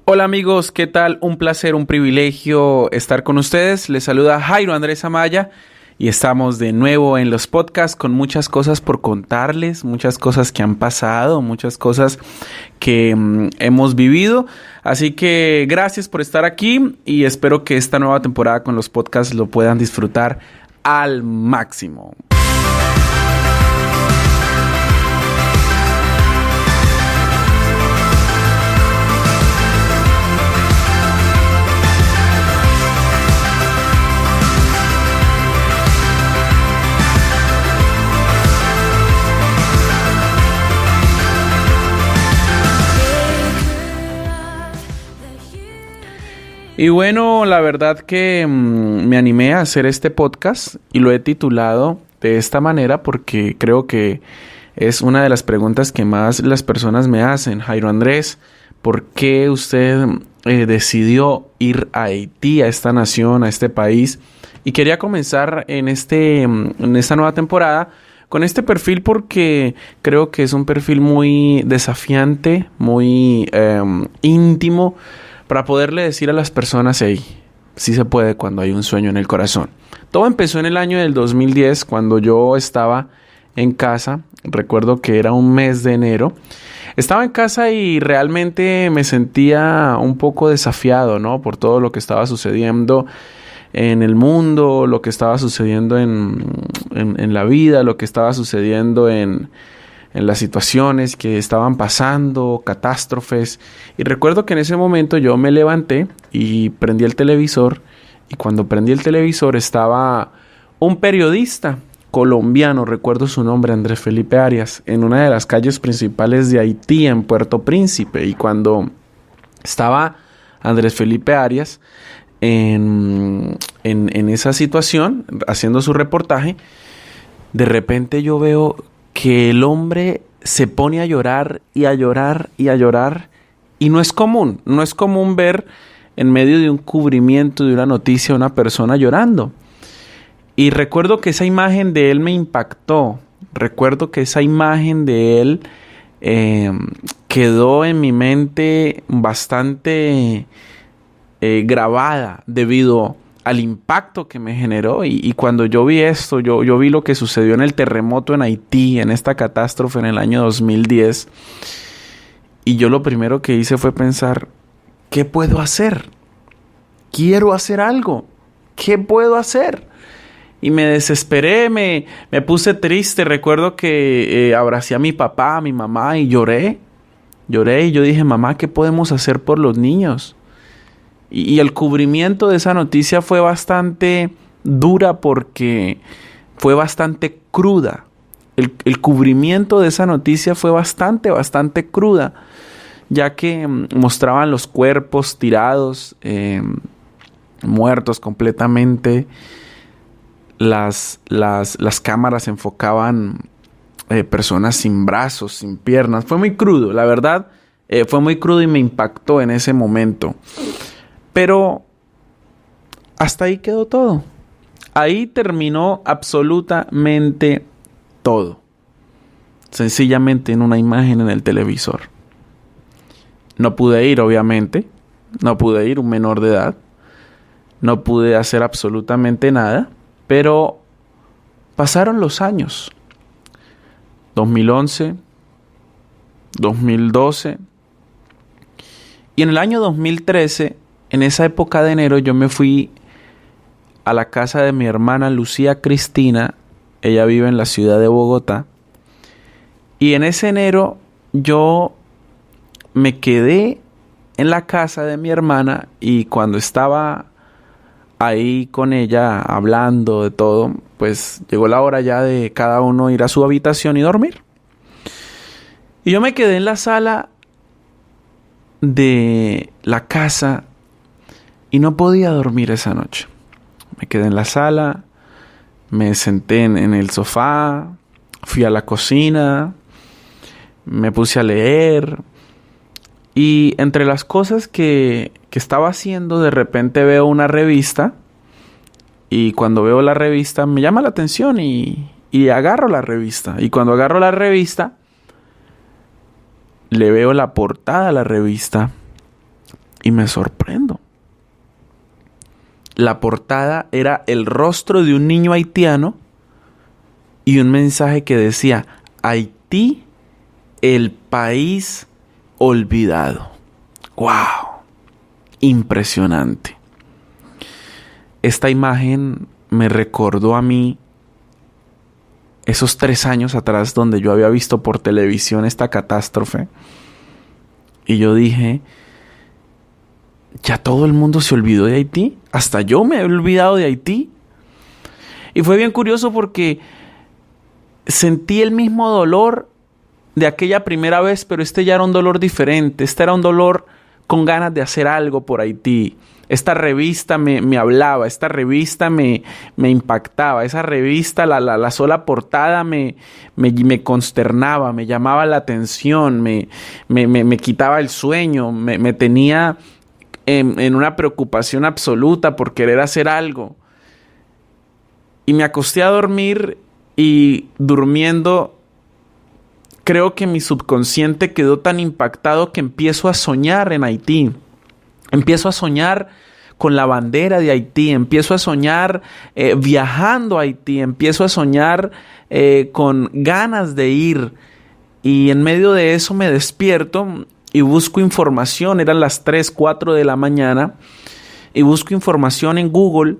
Hola amigos, ¿qué tal? Un placer, un privilegio estar con ustedes. Les saluda Jairo Andrés Amaya y estamos de nuevo en los podcasts con muchas cosas por contarles, muchas cosas que han pasado, muchas cosas que hemos vivido. Así que gracias por estar aquí y espero que esta nueva temporada con los podcasts lo puedan disfrutar al máximo. Y bueno, la verdad que me animé a hacer este podcast y lo he titulado de esta manera porque creo que es una de las preguntas que más las personas me hacen. Jairo Andrés, ¿por qué usted decidió ir a Haití, a esta nación, a este país? Y quería comenzar en esta nueva temporada con este perfil porque creo que es un perfil muy desafiante, muy íntimo, para poderle decir a las personas, hey, sí se puede cuando hay un sueño en el corazón. Todo empezó en el año del 2010, cuando yo estaba en casa. Recuerdo que era un mes de enero. Estaba en casa y realmente me sentía un poco desafiado, ¿no? Por todo lo que estaba sucediendo en el mundo, lo que estaba sucediendo en la vida, lo que estaba sucediendo en las situaciones que estaban pasando, catástrofes. Y recuerdo que en ese momento yo me levanté y prendí el televisor. Y cuando prendí el televisor estaba un periodista colombiano, recuerdo su nombre, Andrés Felipe Arias, en una de las calles principales de Haití, en Puerto Príncipe. Y cuando estaba Andrés Felipe Arias en esa situación, haciendo su reportaje, de repente yo veo que el hombre se pone a llorar y a llorar y a llorar. Y no es común ver en medio de un cubrimiento de una noticia a una persona llorando. Y recuerdo que esa imagen de él me impactó. Recuerdo que esa imagen de él quedó en mi mente bastante grabada debido al impacto que me generó. Y cuando yo vi esto, yo vi lo que sucedió en el terremoto en Haití, en esta catástrofe en el año 2010. Y yo lo primero que hice fue pensar, ¿qué puedo hacer? Quiero hacer algo. ¿Qué puedo hacer? Y me desesperé, me puse triste. Recuerdo que abracé a mi papá, a mi mamá y lloré. Lloré y yo dije, mamá, ¿qué podemos hacer por los niños? Y el cubrimiento de esa noticia fue bastante dura porque fue bastante cruda. El cubrimiento de esa noticia fue bastante cruda, ya que mostraban los cuerpos tirados, muertos completamente. Las cámaras enfocaban personas sin brazos, sin piernas. Fue muy crudo, la verdad, fue muy crudo y me impactó en ese momento. Pero hasta ahí quedó todo. Ahí terminó absolutamente todo. Sencillamente en una imagen en el televisor. No pude ir, obviamente. No pude ir, un menor de edad. No pude hacer absolutamente nada. Pero pasaron los años. 2011, 2012. Y en el año 2013... en esa época de enero yo me fui a la casa de mi hermana Lucía Cristina. Ella vive en la ciudad de Bogotá. Y en ese enero yo me quedé en la casa de mi hermana. Y cuando estaba ahí con ella hablando de todo, pues llegó la hora ya de cada uno ir a su habitación y dormir. Y yo me quedé en la sala de la casa y no podía dormir esa noche. Me quedé en la sala, me senté en el sofá, fui a la cocina, me puse a leer. Y entre las cosas que estaba haciendo, de repente veo una revista. Y cuando veo la revista me llama la atención y agarro la revista. Y cuando agarro la revista, le veo la portada a la revista y me sorprendo. La portada era el rostro de un niño haitiano y un mensaje que decía: Haití, el país olvidado. ¡Wow! Impresionante. Esta imagen me recordó a mí esos 3 años atrás donde yo había visto por televisión esta catástrofe. Y yo dije, ¿ya todo el mundo se olvidó de Haití? Hasta yo me he olvidado de Haití. Y fue bien curioso porque sentí el mismo dolor de aquella primera vez, pero este ya era un dolor diferente. Este era un dolor con ganas de hacer algo por Haití. Esta revista me hablaba, esta revista me impactaba, esa revista, la sola portada me consternaba, me llamaba la atención, me quitaba el sueño, me tenía en una preocupación absoluta por querer hacer algo. Y me acosté a dormir y durmiendo, creo que mi subconsciente quedó tan impactado que empiezo a soñar en Haití. Empiezo a soñar con la bandera de Haití, empiezo a soñar viajando a Haití, empiezo a soñar con ganas de ir. Y en medio de eso me despierto y busco información. Eran las 3, 4 de la mañana y busco información en Google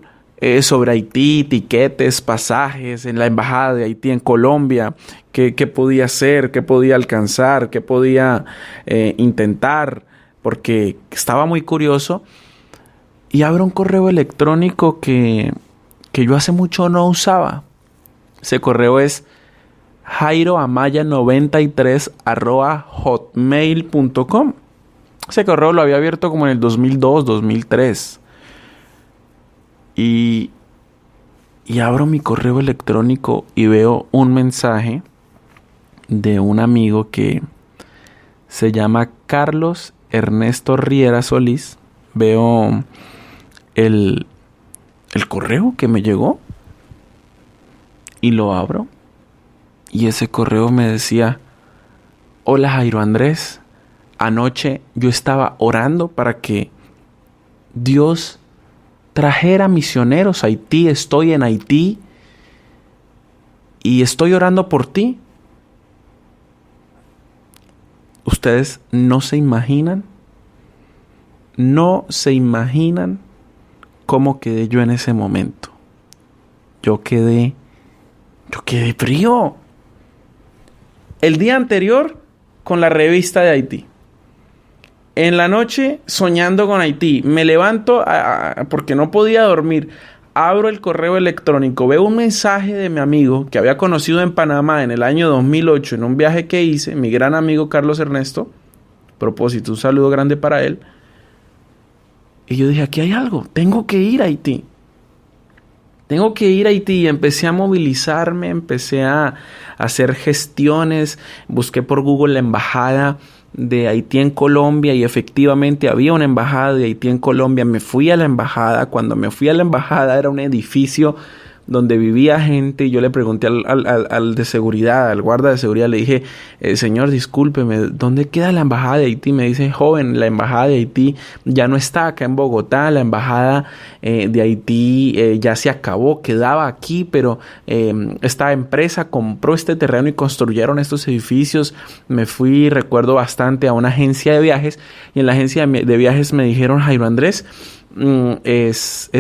sobre Haití, tiquetes, pasajes en la embajada de Haití en Colombia, qué podía hacer, qué podía alcanzar, qué podía intentar, porque estaba muy curioso. Y abro un correo electrónico que yo hace mucho no usaba. Ese correo es jairoamaya93@hotmail.com. Ese correo lo había abierto como en el 2002, 2003. Y abro mi correo electrónico y veo un mensaje de un amigo que se llama Carlos Ernesto Riera Solís. Veo el correo que me llegó y lo abro. Y ese correo me decía: hola Jairo Andrés, anoche yo estaba orando para que Dios trajera misioneros a Haití. Estoy en Haití y estoy orando por ti. Ustedes no se imaginan cómo quedé yo en ese momento. Yo quedé frío. El día anterior con la revista de Haití. En la noche soñando con Haití. Me levanto porque no podía dormir. Abro el correo electrónico. Veo un mensaje de mi amigo que había conocido en Panamá en el año 2008 en un viaje que hice. Mi gran amigo Carlos Ernesto. A propósito, un saludo grande para él. Y yo dije, aquí hay algo. Tengo que ir a Haití. Y empecé a movilizarme. Empecé a hacer gestiones. Busqué por Google la embajada de Haití en Colombia y efectivamente había una embajada de Haití en Colombia. Me fui a la embajada. Cuando me fui a la embajada era un edificio donde vivía gente y yo le pregunté al de seguridad, al guarda de seguridad, le dije, señor, discúlpeme, ¿dónde queda la embajada de Haití? Me dice, joven, la embajada de Haití ya no está acá en Bogotá, la embajada de Haití ya se acabó, quedaba aquí, pero esta empresa compró este terreno y construyeron estos edificios. Me fui, recuerdo bastante, a una agencia de viajes y en la agencia de viajes me dijeron, Jairo Andrés, es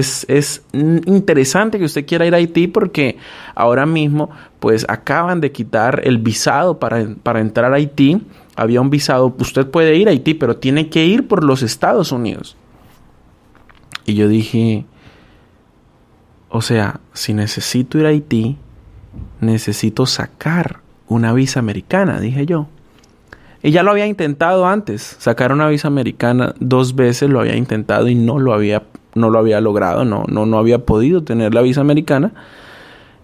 interesante que usted quiera ir a Haití porque ahora mismo pues acaban de quitar el visado para entrar a Haití. Había un visado, usted puede ir a Haití, pero tiene que ir por los Estados Unidos. Y yo dije, o sea, si necesito ir a Haití, necesito sacar una visa americana, dije yo. Y ya lo había intentado antes, sacar una visa americana 2 veces lo había intentado y no lo había logrado, no había podido tener la visa americana.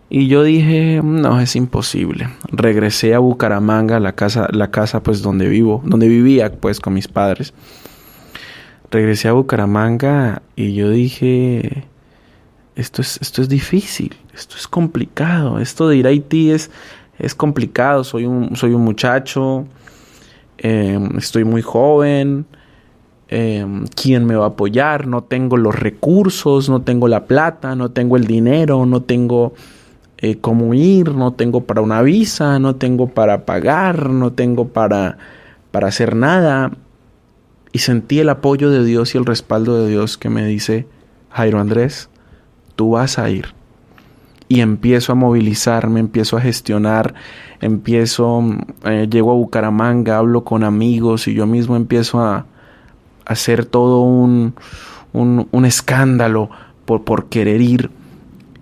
Y yo dije, no, es imposible. Regresé a Bucaramanga, la casa pues donde vivía pues con mis padres. Regresé a Bucaramanga y yo dije, esto es difícil, esto es complicado, esto de ir a Haití es complicado, soy un muchacho. Estoy muy joven quién me va a apoyar, no tengo los recursos, no tengo la plata, no tengo el dinero, no tengo cómo ir, no tengo para una visa, no tengo para pagar, no tengo para hacer nada. Y sentí el apoyo de Dios y el respaldo de Dios que me dice: Jairo Andrés, tú vas a ir. Y empiezo a movilizarme, empiezo a gestionar, llego a Bucaramanga, hablo con amigos y yo mismo empiezo a hacer todo un escándalo por querer ir.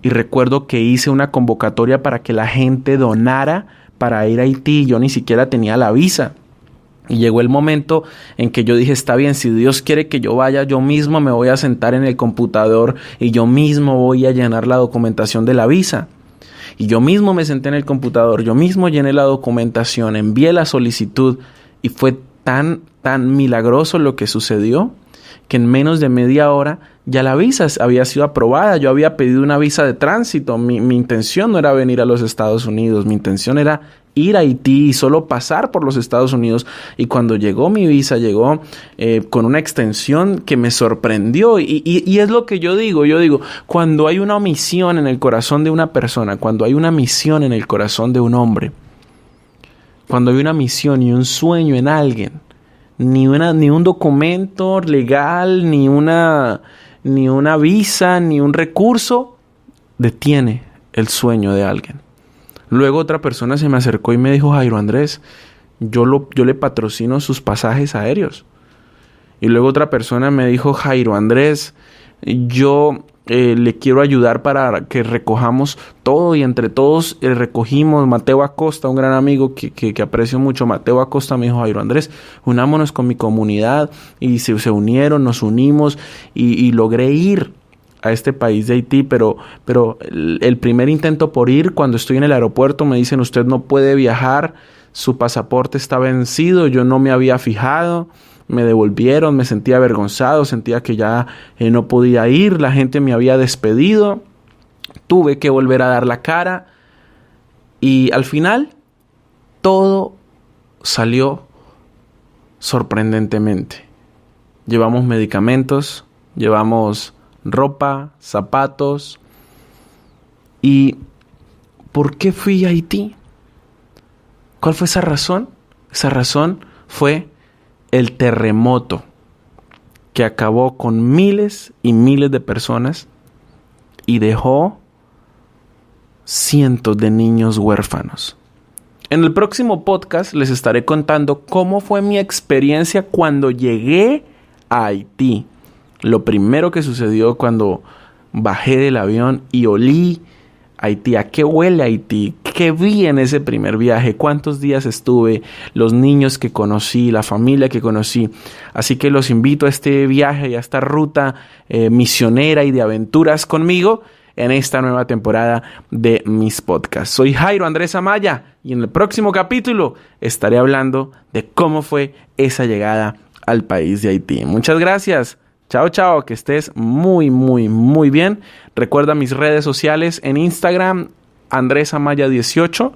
Y recuerdo que hice una convocatoria para que la gente donara para ir a Haití. Yo ni siquiera tenía la visa. Y llegó el momento en que yo dije: está bien, si Dios quiere que yo vaya, yo mismo me voy a sentar en el computador y yo mismo voy a llenar la documentación de la visa. Y yo mismo me senté en el computador, yo mismo llené la documentación, envié la solicitud y fue tan milagroso lo que sucedió que en menos de media hora ya la visa había sido aprobada. Yo había pedido una visa de tránsito. Mi intención no era venir a los Estados Unidos, mi intención era ir a Haití y solo pasar por los Estados Unidos. Y cuando llegó mi visa, llegó con una extensión que me sorprendió. Y es lo que yo digo, cuando hay una omisión en el corazón de una persona, cuando hay una misión en el corazón de un hombre, cuando hay una misión y un sueño en alguien, ni un documento legal, ni una visa, ni un recurso detiene el sueño de alguien. Luego otra persona se me acercó y me dijo: Jairo Andrés, yo le patrocino sus pasajes aéreos. Y luego otra persona me dijo: Jairo Andrés, yo le quiero ayudar para que recojamos todo. Y entre todos recogimos. Mateo Acosta, un gran amigo que aprecio mucho, Mateo Acosta me dijo: Jairo Andrés, unámonos con mi comunidad. Y se unieron, nos unimos y logré ir a este país de Haití, pero el primer intento por ir, cuando estoy en el aeropuerto, me dicen: usted no puede viajar, su pasaporte está vencido. Yo no me había fijado, me devolvieron, me sentía avergonzado, sentía que ya no podía ir, la gente me había despedido, tuve que volver a dar la cara y al final todo salió sorprendentemente. Llevamos medicamentos, llevamos ropa, zapatos. ¿Y por qué fui a Haití? ¿Cuál fue esa razón? Esa razón fue el terremoto que acabó con miles y miles de personas y dejó cientos de niños huérfanos. En el próximo podcast les estaré contando cómo fue mi experiencia cuando llegué a Haití. Lo primero que sucedió cuando bajé del avión y olí Haití. ¿A qué huele Haití? ¿Qué vi en ese primer viaje? ¿Cuántos días estuve? Los niños que conocí, la familia que conocí. Así que los invito a este viaje y a esta ruta misionera y de aventuras conmigo en esta nueva temporada de mis podcasts. Soy Jairo Andrés Amaya y en el próximo capítulo estaré hablando de cómo fue esa llegada al país de Haití. Muchas gracias. Chao, chao, que estés muy, muy, muy bien. Recuerda mis redes sociales en Instagram, Andrés Amaya 18,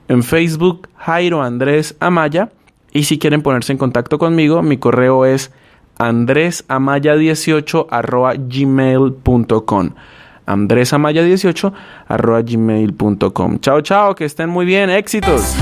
en Facebook, Jairo Andrés Amaya. Y si quieren ponerse en contacto conmigo, mi correo es andresamaya18@gmail.com. andresamaya18@gmail.com. Chao, chao, que estén muy bien. Éxitos.